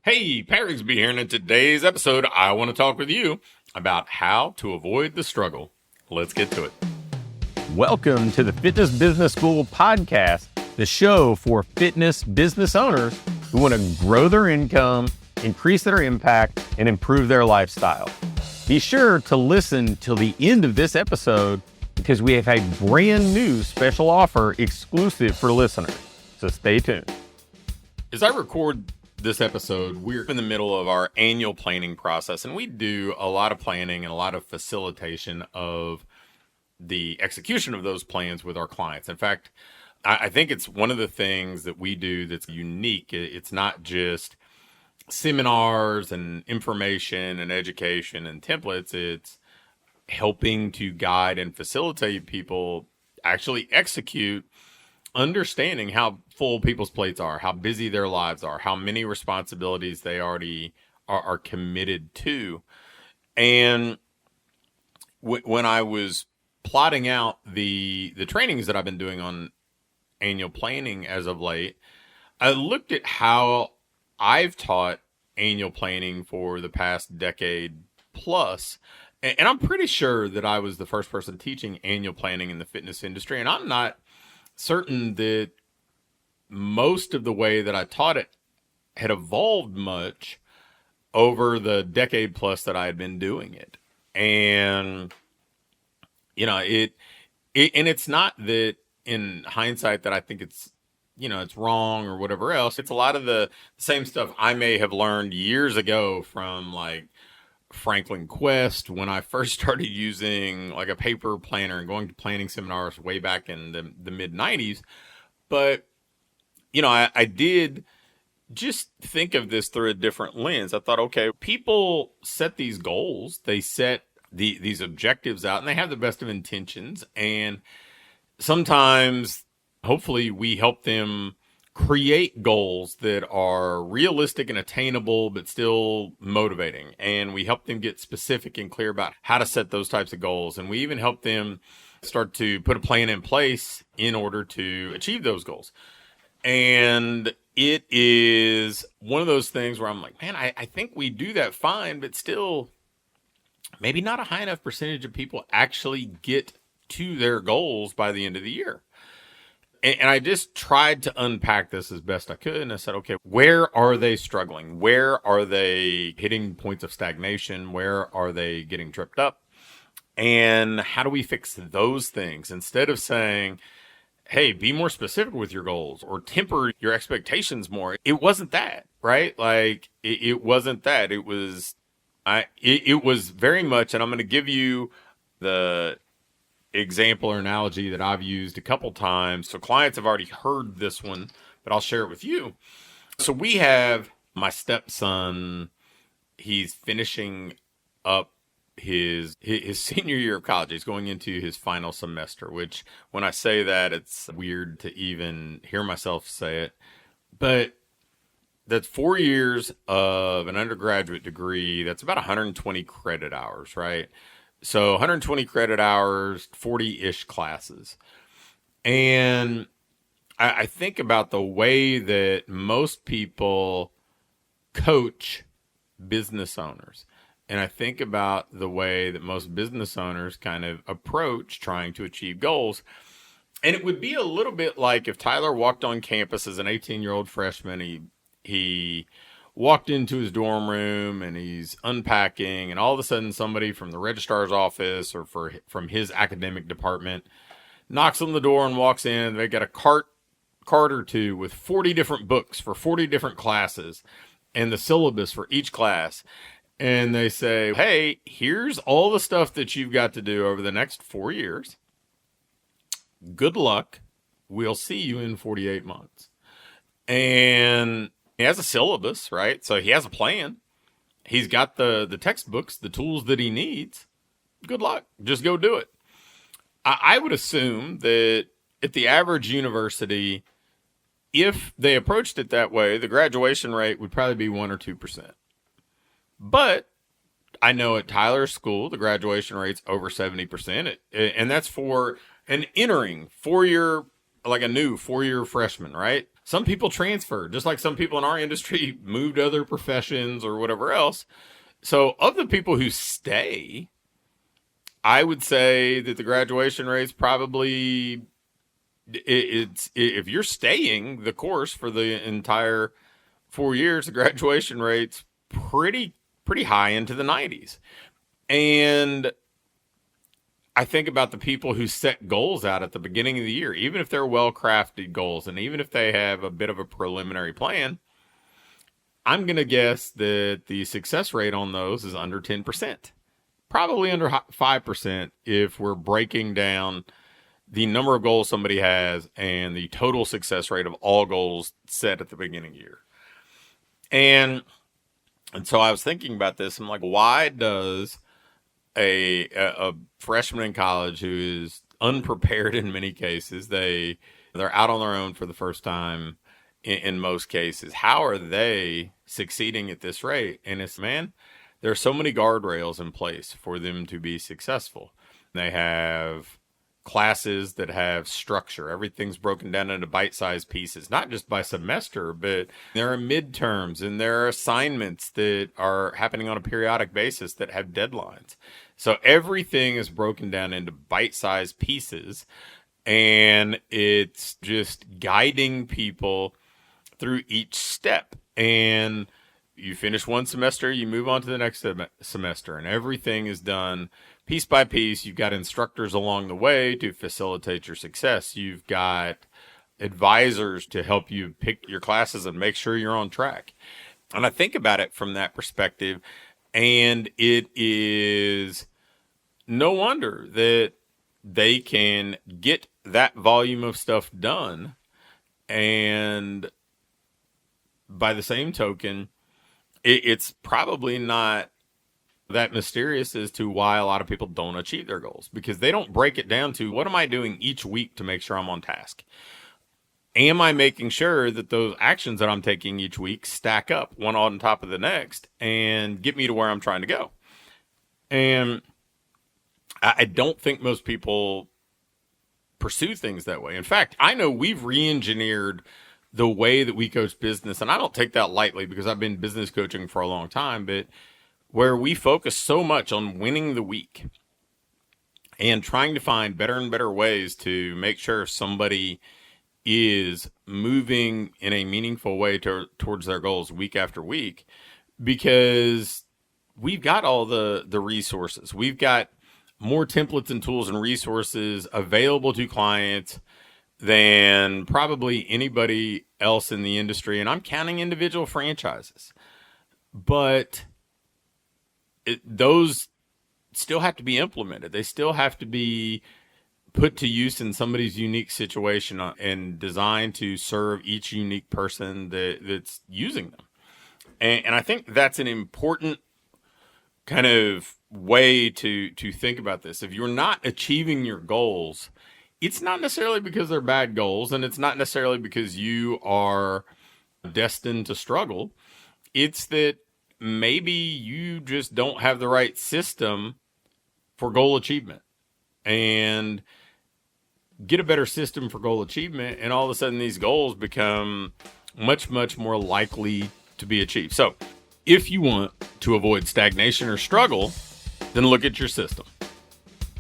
Hey, Rigsby here, and in today's episode, I want to talk with you about how to avoid the struggle. Let's get to it. Welcome to the Fitness Business School podcast, the show for fitness business owners who want to grow their income, increase their impact, and improve their lifestyle. Be sure to listen till the end of this episode because we have a brand new special offer exclusive for listeners. So stay tuned. As I record this episode, we're in the middle of our annual planning process, and we do a lot of planning and a lot of facilitation of the execution of those plans with our clients. In fact, I think it's one of the things that we do that's unique. It's not just seminars and information and education and templates. It's helping to guide and facilitate people actually execute, understanding how full people's plates are, how busy their lives are, how many responsibilities they already are committed to. And when I was plotting out the trainings that I've been doing on annual planning as of late, I looked at how I've taught annual planning for the past decade plus. And I'm pretty sure that I was the first person teaching annual planning in the fitness industry. And I'm not certain that most of the way that I taught it had evolved much over the decade plus that I had been doing it. And, it's not that in hindsight that I think it's wrong or whatever else. It's a lot of the same stuff I may have learned years ago from like Franklin Quest when I first started using like a paper planner and going to planning seminars way back in the mid 90s. But, I did just think of this through a different lens. I thought, okay, people set these goals, they set these objectives out, and they have the best of intentions. And sometimes, hopefully, we help them create goals that are realistic and attainable, but still motivating. And we help them get specific and clear about how to set those types of goals. And we even help them start to put a plan in place in order to achieve those goals. And it is one of those things where I'm like, man, I think we do that fine, but still maybe not a high enough percentage of people actually get to their goals by the end of the year. And I just tried to unpack this as best I could. And I said, okay, where are they struggling? Where are they hitting points of stagnation? Where are they getting tripped up? And how do we fix those things? Instead of saying, hey, be more specific with your goals or temper your expectations more. It wasn't that, right? Like it wasn't that. It was very much, and I'm going to give you the example or analogy that I've used a couple times. So clients have already heard this one, but I'll share it with you. So we have my stepson. He's finishing up his senior year of college. He's going into his final semester, which when I say that, it's weird to even hear myself say it, but that's 4 years of an undergraduate degree. That's about 120 credit hours, right? So 120 credit hours, 40-ish classes. And I think about the way that most people coach business owners. And I think about the way that most business owners kind of approach trying to achieve goals. And it would be a little bit like if Tyler walked on campus as an 18-year-old freshman. He walked into his dorm room and he's unpacking, and all of a sudden somebody from the registrar's office or from his academic department knocks on the door and walks in. They got a cart or two with 40 different books for 40 different classes and the syllabus for each class. And they say, hey, here's all the stuff that you've got to do over the next 4 years. Good luck. We'll see you in 48 months. And he has a syllabus, right? So he has a plan. He's got the textbooks, the tools that he needs. Good luck. Just go do it. I would assume that at the average university, if they approached it that way, the graduation rate would probably be 1 or 2%. But I know at Tyler's school, the graduation rate's over 70%. And that's for an entering 4-year, like a new 4-year freshman, right? Some people transfer, just like some people in our industry move to other professions or whatever else. So of the people who stay, I would say that the graduation rate's probably it's if you're staying the course for the entire 4 years, the graduation rate's pretty high into the 90s. And I think about the people who set goals out at the beginning of the year, even if they're well-crafted goals and even if they have a bit of a preliminary plan, I'm going to guess that the success rate on those is under 10%, probably under 5% if we're breaking down the number of goals somebody has and the total success rate of all goals set at the beginning of the year. And so I was thinking about this. I'm like, why does a freshman in college who is unprepared in many cases, they're out on their own for the first time in most cases, how are they succeeding at this rate? And it's, man, there are so many guardrails in place for them to be successful. They have classes that have structure. Everything's broken down into bite-sized pieces, not just by semester, but there are midterms and there are assignments that are happening on a periodic basis that have deadlines. So everything is broken down into bite-sized pieces, and it's just guiding people through each step. And you finish one semester, you move on to the next semester, and everything is done piece by piece. You've got instructors along the way to facilitate your success. You've got advisors to help you pick your classes and make sure you're on track. And I think about it from that perspective, and it is no wonder that they can get that volume of stuff done. And by the same token, it's probably not that mysterious as to why a lot of people don't achieve their goals, because they don't break it down to, what am I doing each week to make sure I'm on task? Am I making sure that those actions that I'm taking each week stack up one on top of the next and get me to where I'm trying to go? And I don't think most people pursue things that way. In fact, I know we've re-engineered the way that we coach business, and I don't take that lightly because I've been business coaching for a long time, but where we focus so much on winning the week and trying to find better and better ways to make sure somebody is moving in a meaningful way towards their goals week after week, because we've got all the resources. We've got more templates and tools and resources available to clients than probably anybody else in the industry. And I'm counting individual franchises, but those still have to be implemented. They still have to be put to use in somebody's unique situation and designed to serve each unique person that's using them. And I think that's an important kind of way to think about this. If you're not achieving your goals, it's not necessarily because they're bad goals, and it's not necessarily because you are destined to struggle. It's that maybe you just don't have the right system for goal achievement. And get a better system for goal achievement, and all of a sudden these goals become much, much more likely to be achieved. So if you want to avoid stagnation or struggle, then look at your system.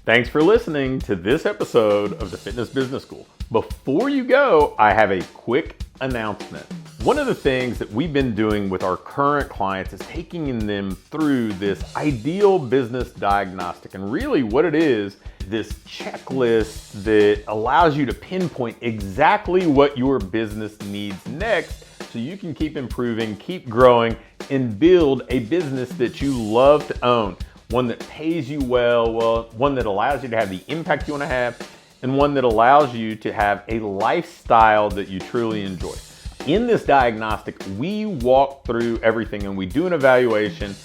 Thanks for listening to this episode of the Fitness Business School. Before you go, I have a quick announcement. One of the things that we've been doing with our current clients is taking them through this ideal business diagnostic. And really what it is, this checklist that allows you to pinpoint exactly what your business needs next so you can keep improving, keep growing, and build a business that you love to own. One that pays you well, one that allows you to have the impact you want to have, and one that allows you to have a lifestyle that you truly enjoy. In this diagnostic, we walk through everything and we do an evaluation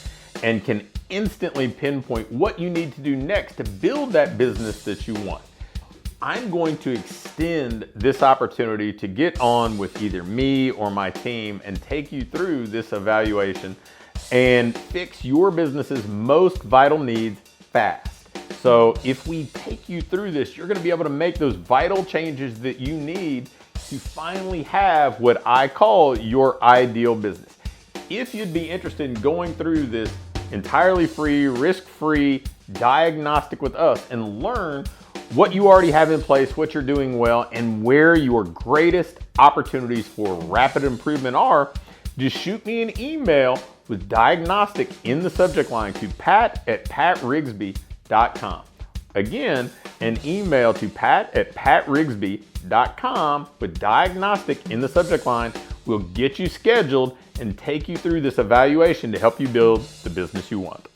and can instantly pinpoint what you need to do next to build that business that you want. I'm going to extend this opportunity to get on with either me or my team and take you through this evaluation and fix your business's most vital needs fast. So if we take you through this, you're going to be able to make those vital changes that you need to finally have what I call your ideal business. If you'd be interested in going through this entirely free, risk-free diagnostic with us and learn what you already have in place, what you're doing well, and where your greatest opportunities for rapid improvement are, just shoot me an email with diagnostic in the subject line to pat@patrigsby.com. Again, an email to pat@patrigsby.com with diagnostic in the subject line will get you scheduled and take you through this evaluation to help you build the business you want.